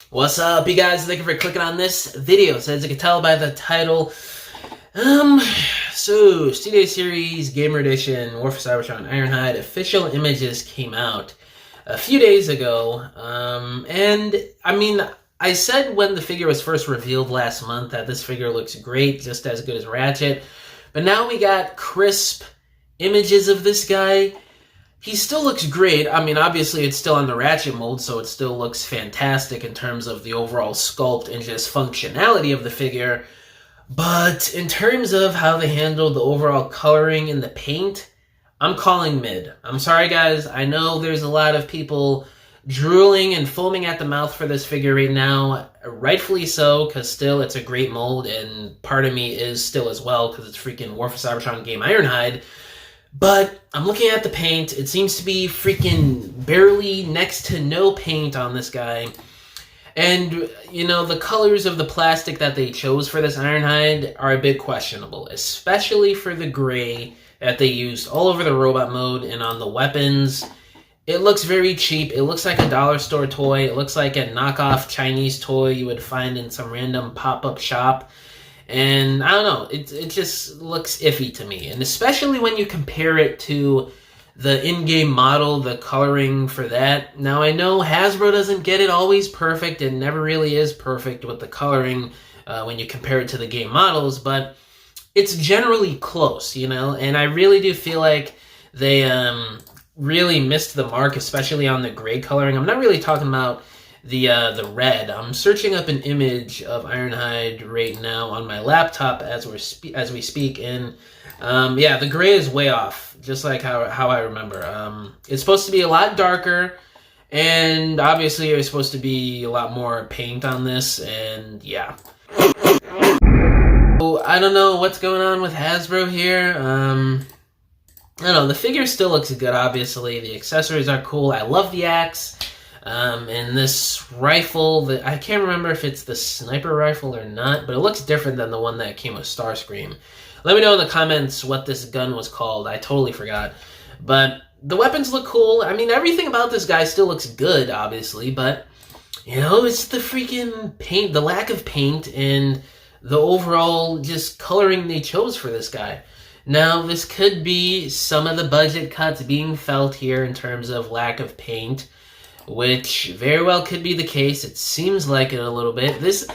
What's up, you guys? Thank you for clicking on this video. So as you can tell by the title, Studio Series Gamer Edition War for Cybertron Ironhide official images came out a few days ago. And I mean, I said when the figure was first revealed last month that this figure looks great, just as good as Ratchet. But now we got crisp images of this guy. He still looks great. I mean, obviously it's still on the Ratchet mold, so it still looks fantastic in terms of the overall sculpt and just functionality of the figure. But in terms of how they handled the overall coloring in the paint, I'm calling mid. I'm sorry, guys. I know there's a lot of people drooling and foaming at the mouth for this figure right now. Rightfully so, because still it's a great mold, and part of me is still as well, because it's freaking War for Cybertron game Ironhide. But I'm looking at the paint. It seems to be freaking barely next to no paint on this guy. And, you know, the colors of the plastic that they chose for this Ironhide are a bit questionable, especially for the gray that they used all over the robot mode and on the weapons. It looks very cheap. It looks like a dollar store toy. It looks like a knockoff Chinese toy you would find in some random pop-up shop. And I don't know, it just looks iffy to me. And especially when you compare it to the in-game model, the coloring for that. Now, I know Hasbro doesn't get it always perfect and never really is perfect with the coloring when you compare it to the game models, but it's generally close, you know? And I really do feel like they really missed the mark, especially on the gray coloring. I'm not really talking about the red. I'm searching up an image of Ironhide right now on my laptop as we speak, and yeah, the gray is way off, just like how I remember. It's supposed to be a lot darker, and obviously there's supposed to be a lot more paint on this, and yeah. So, I don't know what's going on with Hasbro here. I don't know, the figure still looks good, obviously. The accessories are cool. I love the axe. And this rifle, I can't remember if it's the sniper rifle or not, but it looks different than the one that came with Starscream. Let me know in the comments what this gun was called. I totally forgot. But the weapons look cool. I mean, everything about this guy still looks good, obviously, but, you know, it's the freaking paint, the lack of paint, and the overall just coloring they chose for this guy. Now, this could be some of the budget cuts being felt here in terms of lack of paint, which very well could be the case. It seems like it a little bit. This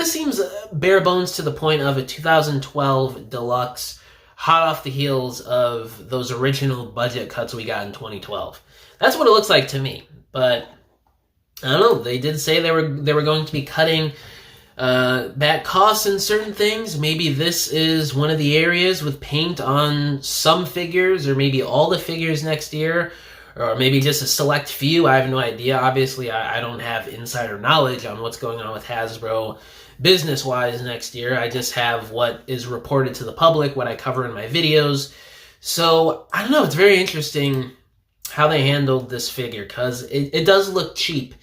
seems bare bones to the point of a 2012 deluxe, hot off the heels of those original budget cuts we got in 2012. That's what it looks like to me. But I don't know. They did say they were going to be cutting back costs in certain things. Maybe this is one of the areas with paint on some figures, or maybe all the figures next year. Or maybe just a select few. I have no idea. Obviously, I don't have insider knowledge on what's going on with Hasbro business-wise next year. I just have what is reported to the public, what I cover in my videos. So, I don't know. It's very interesting how they handled this figure, because it does look cheap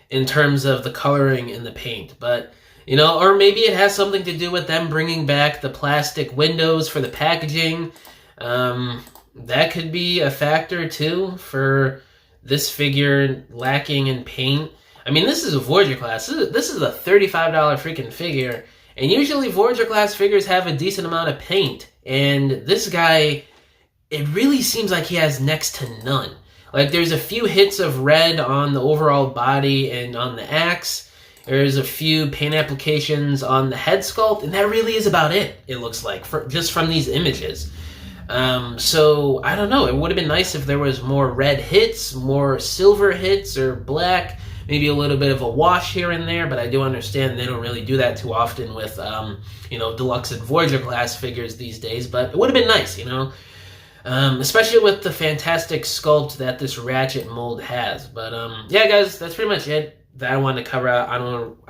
in terms of the coloring and the paint. But, you know, or maybe it has something to do with them bringing back the plastic windows for the packaging. That could be a factor, too, for this figure lacking in paint. I mean, this is a Voyager class. This is a $35 freaking figure. And usually Voyager class figures have a decent amount of paint. And this guy, it really seems like he has next to none. Like, there's a few hits of red on the overall body and on the axe. There's a few paint applications on the head sculpt. And that really is about it, it looks like, just from these images. So, I don't know, it would have been nice if there was more red hits, more silver hits, or black, maybe a little bit of a wash here and there, but I do understand they don't really do that too often with, you know, Deluxe and Voyager class figures these days, but it would have been nice, you know, especially with the fantastic sculpt that this Ratchet mold has. But, yeah, guys, that's pretty much it that I wanted to cover out. I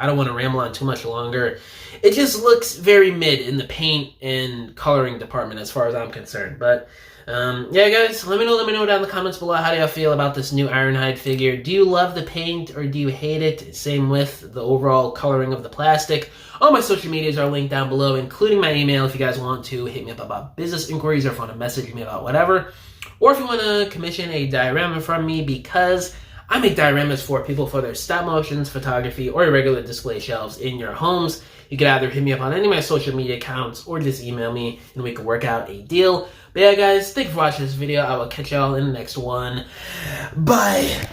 don't want to ramble on too much longer. It just looks very mid in the paint and coloring department as far as I'm concerned. But yeah, guys, let me know down in the comments below, how do y'all feel about this new Ironhide figure? Do you love the paint or do you hate it? Same with the overall coloring of the plastic. All my social medias are linked down below, including my email if you guys want to hit me up about business inquiries, or if you want to message me about whatever, or if you want to commission a diorama from me, because I make dioramas for people for their stop motions, photography, or irregular display shelves in your homes. You can either hit me up on any of my social media accounts or just email me and we can work out a deal. But yeah, guys, thank you for watching this video. I will catch y'all in the next one. Bye!